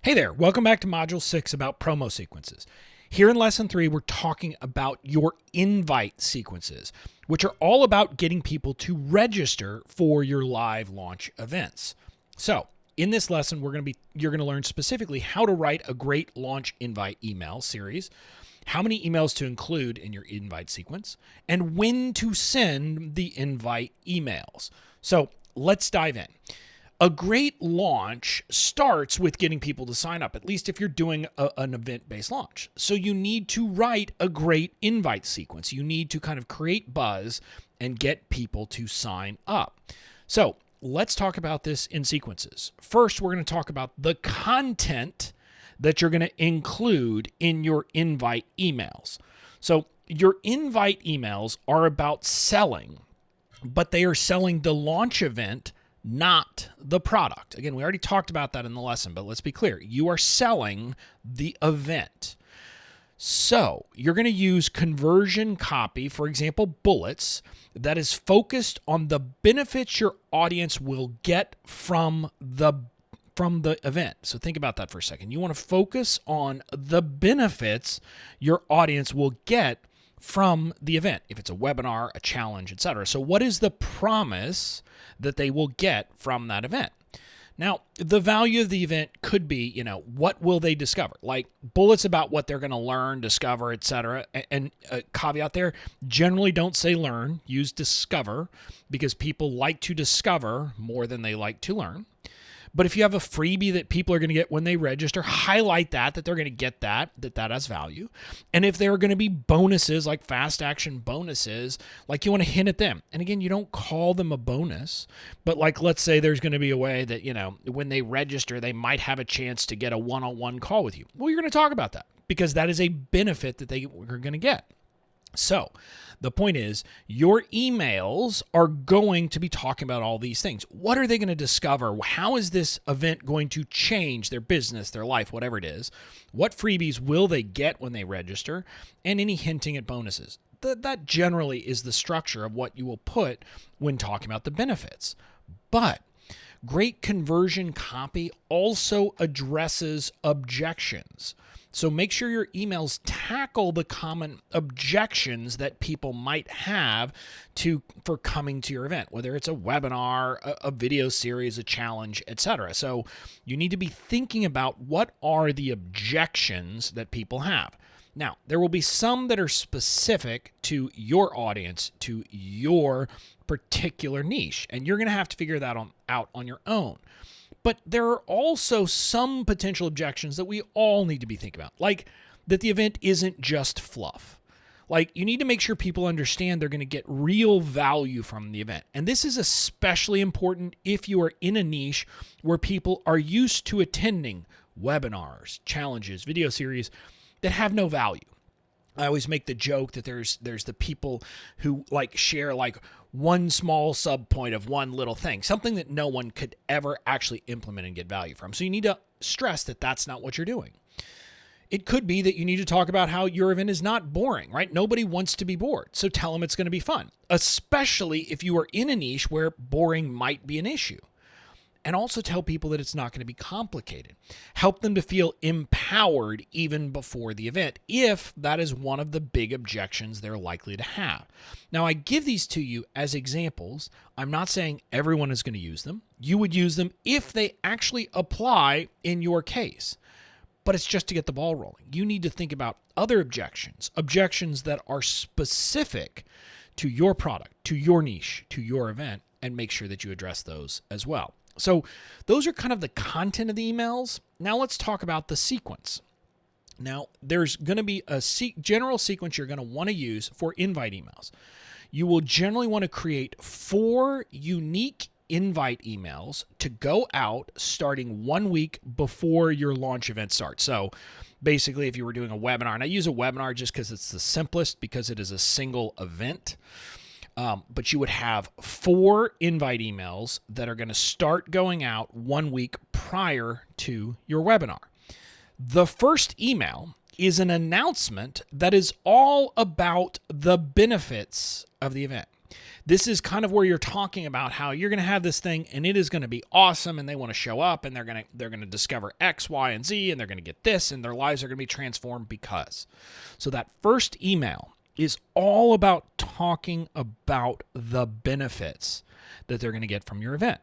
Hey there, welcome back to Module 6 about promo sequences. Here in Lesson 3, we're talking about your invite sequences, which are all about getting people to register for your live launch events. So, in this lesson, you're going to learn specifically how to write a great launch invite email series, how many emails to include in your invite sequence, and when to send the invite emails. So, let's dive in. A great launch starts with getting people to sign up, at least if you're doing an event-based launch. So you need to write a great invite sequence. You need to kind of create buzz and get people to sign up. So let's talk about this in sequences. First, we're going to talk about the content that you're going to include in your invite emails. So your invite emails are about selling, but they are selling the launch event, not the product. Again, we already talked about that in the lesson, but let's be clear. You are selling the event. So you're going to use conversion copy, for example, bullets, that is focused on the benefits your audience will get from the event. So think about that for a second. You want to focus on the benefits your audience will get from the event, if it's a webinar, a challenge, etc. So what is the promise that they will get from that event? Now, the value of the event could be, what will they discover? Like bullets about what they're going to learn, discover, etc. And a caveat there, generally don't say learn, use discover, because people like to discover more than they like to learn. But if you have a freebie that people are going to get when they register, highlight that they're going to get that has value. And if there are going to be bonuses, like fast action bonuses, like you want to hint at them. And again, you don't call them a bonus, but like, let's say there's going to be a way that, when they register, they might have a chance to get a one-on-one call with you. Well, you're going to talk about that because that is a benefit that they are going to get. So the point is, your emails are going to be talking about all these things. What are they going to discover? How is this event going to change their business, their life, whatever it is? What freebies will they get when they register? And any hinting at bonuses. That generally is the structure of what you will put when talking about the benefits. But great conversion copy also addresses objections. So make sure your emails tackle the common objections that people might have for coming to your event, whether it's a webinar, a video series, a challenge, etc. So you need to be thinking about what are the objections that people have. Now, there will be some that are specific to your audience, to your particular niche, and you're going to have to figure that out on your own. But there are also some potential objections that we all need to be thinking about, like that the event isn't just fluff. Like you need to make sure people understand they're going to get real value from the event. And this is especially important if you are in a niche where people are used to attending webinars, challenges, video series that have no value. I always make the joke that there's the people who share one small sub point of one little thing, something that no one could ever actually implement and get value from. So you need to stress that that's not what you're doing. It could be that you need to talk about how your event is not boring, right? Nobody wants to be bored. So tell them it's going to be fun, especially if you are in a niche where boring might be an issue. And also tell people that it's not going to be complicated. Help them to feel empowered even before the event, if that is one of the big objections they're likely to have. Now, I give these to you as examples. I'm not saying everyone is going to use them. You would use them if they actually apply in your case. But it's just to get the ball rolling. You need to think about other objections that are specific to your product, to your niche, to your event, and make sure that you address those as well. So those are kind of the content of the emails. Now let's talk about the sequence. Now there's going to be a general sequence you're going to want to use for invite emails. You will generally want to create 4 unique invite emails to go out starting 1 week before your launch event starts. So basically, if you were doing a webinar, and I use a webinar just because it's the simplest because it is a single event. But you would have 4 invite emails that are going to start going out 1 week prior to your webinar. The first email is an announcement that is all about the benefits of the event. This is kind of where you're talking about how you're going to have this thing and it is going to be awesome and they want to show up and they're going to discover X, Y, and Z and they're going to get this and their lives are going to be transformed because. So that first email is all about talking about the benefits that they're going to get from your event.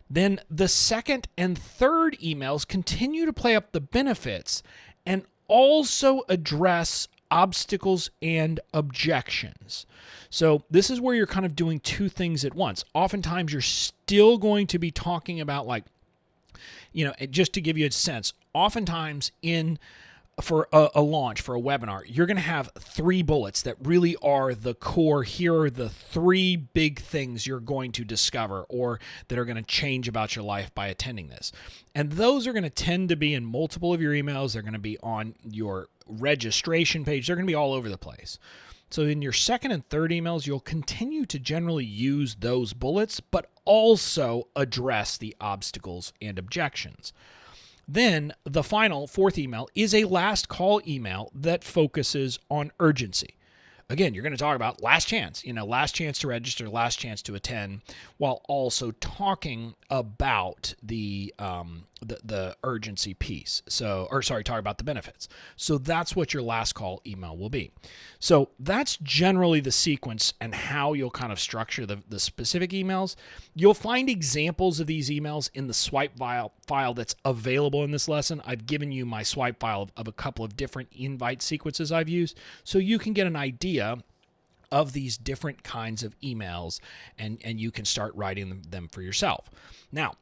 Then the second and third emails continue to play up the benefits and also address obstacles and objections. So this is where you're kind of doing two things at once. Oftentimes you're still going to be talking about, like, just to give you a sense, oftentimes for a launch, for a webinar, you're going to have 3 bullets that really are the core. Here are the 3 big things you're going to discover or that are going to change about your life by attending this. And those are going to tend to be in multiple of your emails. They're going to be on your registration page. They're going to be all over the place. So in your second and third emails, you'll continue to generally use those bullets, but also address the obstacles and objections. Then the final, fourth email is a last call email that focuses on urgency. Again, you're going to talk about last chance to register, last chance to attend, while also talking about the urgency piece. Talk about the benefits. So that's what your last call email will be. So that's generally the sequence and how you'll kind of structure the specific emails. You'll find examples of these emails in the swipe file that's available in this lesson. I've given you my swipe file of a couple of different invite sequences I've used, so you can get an idea of these different kinds of emails, and you can start writing them for yourself. Now,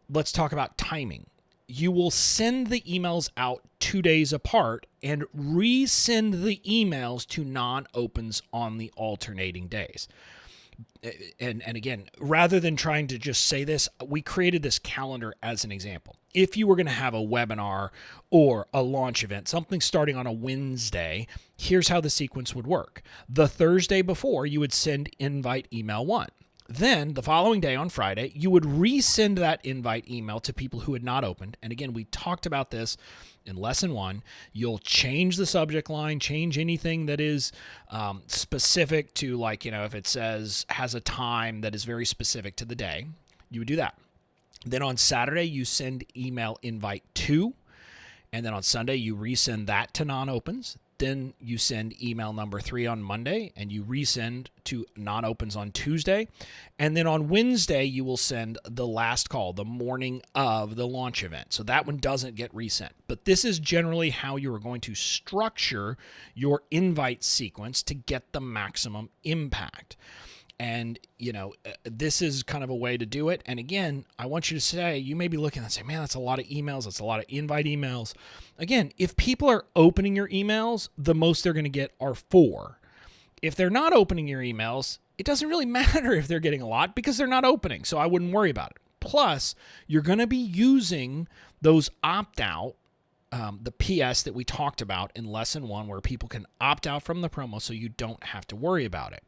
let's talk about timing. You will send the emails out 2 days apart and resend the emails to non-opens on the alternating days. And again, rather than trying to just say this, we created this calendar as an example. If you were going to have a webinar or a launch event, something starting on a Wednesday, here's how the sequence would work. The Thursday before, you would send invite email 1. Then the following day on Friday, you would resend that invite email to people who had not opened. And again, we talked about this in lesson 1. You'll change the subject line, change anything that is specific to, like, if it has a time that is very specific to the day, you would do that. Then on Saturday, you send email invite 2. And then on Sunday, you resend that to non-opens. Then you send email number 3 on Monday, and you resend to non-opens on Tuesday. And then on Wednesday, you will send the last call, the morning of the launch event. So that one doesn't get resent. But this is generally how you are going to structure your invite sequence to get the maximum impact. And, this is kind of a way to do it. And again, I want you to say, you may be looking and say, man, that's a lot of emails. That's a lot of invite emails. Again, if people are opening your emails, the most they're going to get are 4. If they're not opening your emails, it doesn't really matter if they're getting a lot because they're not opening. So I wouldn't worry about it. Plus, you're going to be using those opt-out, the PS that we talked about in lesson 1, where people can opt out from the promo so you don't have to worry about it.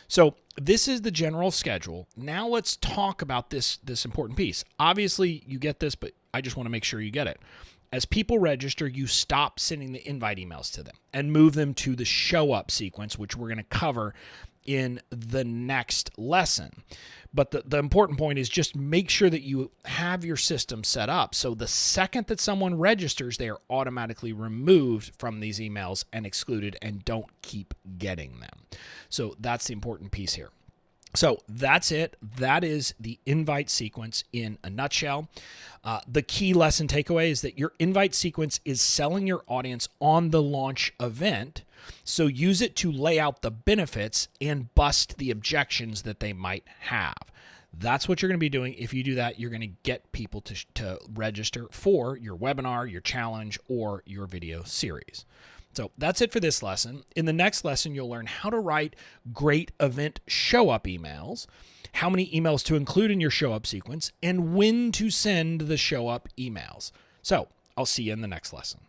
So this is the general schedule. Now let's talk about this important piece. Obviously, you get this, but I just want to make sure you get it. As people register, you stop sending the invite emails to them and move them to the show up sequence, which we're going to cover in the next lesson. But the important point is just make sure that you have your system set up. So the second that someone registers, they are automatically removed from these emails and excluded and don't keep getting them. So that's the important piece here. So that's it. That is the invite sequence in a nutshell. The key lesson takeaway is that your invite sequence is selling your audience on the launch event. So use it to lay out the benefits and bust the objections that they might have. That's what you're going to be doing. If you do that, you're going to get people to register for your webinar, your challenge, or your video series. So that's it for this lesson. In the next lesson, you'll learn how to write great event show-up emails, how many emails to include in your show-up sequence, and when to send the show-up emails. So I'll see you in the next lesson.